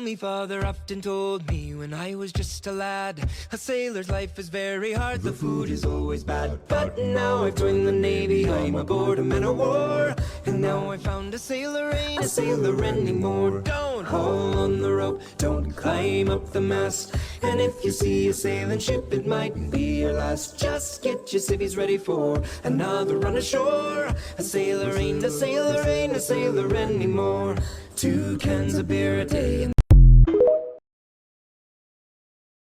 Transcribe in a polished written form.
me father often told me when I was just a lad, a sailor's life is very hard, the food is always bad. But now I've joined the Navy, I'm aboard a man of war, and now I found a sailor ain't a sailor anymore. Don't haul on the rope, don't climb up the mast, and if you see a sailing ship it mightn't be your last. Just get your civvies ready for another run ashore. A sailor ain't a sailor, ain't a sailor anymore. 2 cans of beer a day and